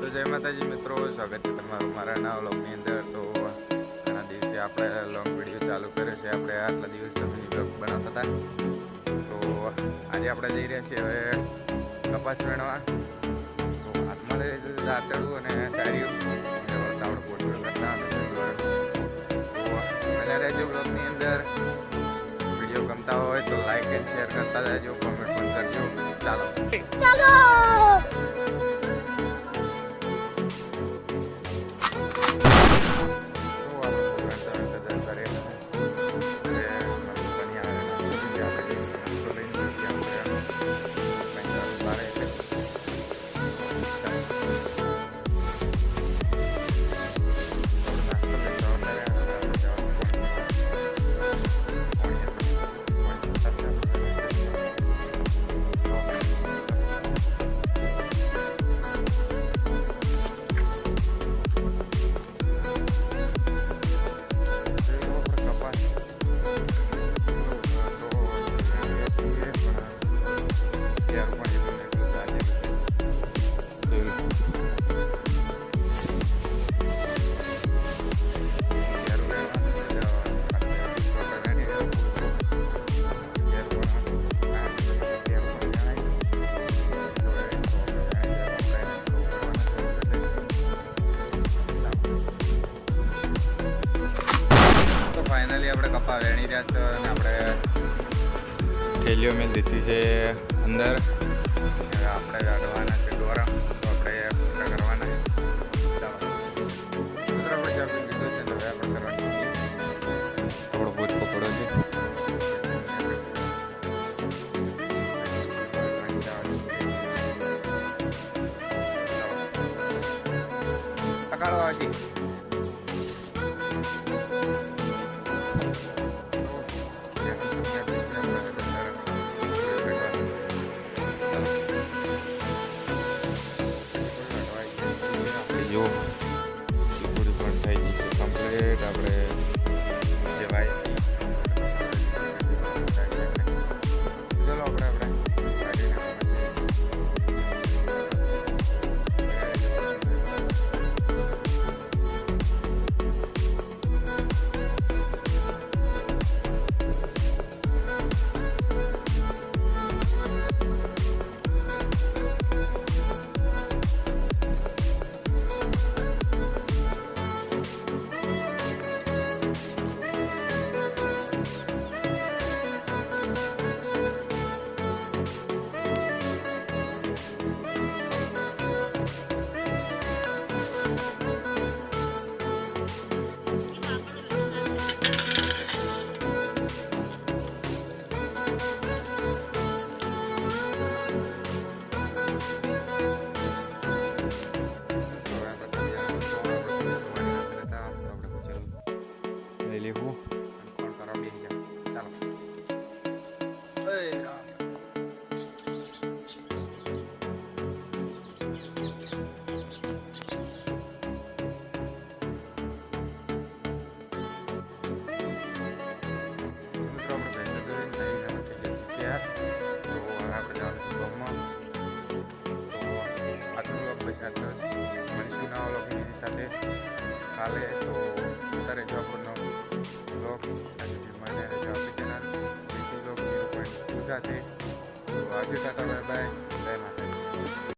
તો જય માતાજી મિત્રો, સ્વાગત છે તમારું મારા નવા વ્લોગની અંદર. તો ઘણા દિવસે આપણે લોંગ વિડીયો ચાલુ કર્યો છે. આપણે આટલા દિવસ તમે વ્લોગ બનાવતા હતા. તો આજે આપણે જઈ રહ્યા છીએ હવે કપાસ વીણવા. તો હાથમાં દાંતરડું અને ચાર્યું આપણે પોટલું કરતા અને રહેજો વ્લોગની અંદર. વિડીયો ગમતા હોય તો લાઈક એન્ડ શેર કરતા રહેજો, કોમેન્ટ પણ કરજો. ચાલો ફાઇનલી આપણે કપા વેણી રહ્યા છે અને આપણે થેલીઓ મેં દીધી છે અંદર. આપણે કાઢવાના છે દોરા, તો આપણે પૂરા કરવાના. આપણે ચાપી લીધો છે, હવે આપણે કરવાનું થોડો બહુ જ પકડો છે. પકડવાથી જો ચીકુડી પણ થઈ ગઈ છે કમ્પ્લીટ. આપણે જે વાય ચલો આપણે લેવું કોણ કરવા બેસી જાય. ચાલો મળીશું નવા લોકોની સાથે કાલે. તો અત્યારે જો આપણનો બ્લોગ મને આપણી ચેનલ દેશી બ્લોગ 0.2 સાથે. તો આજે ટાટા બાય બાય, જય માતા.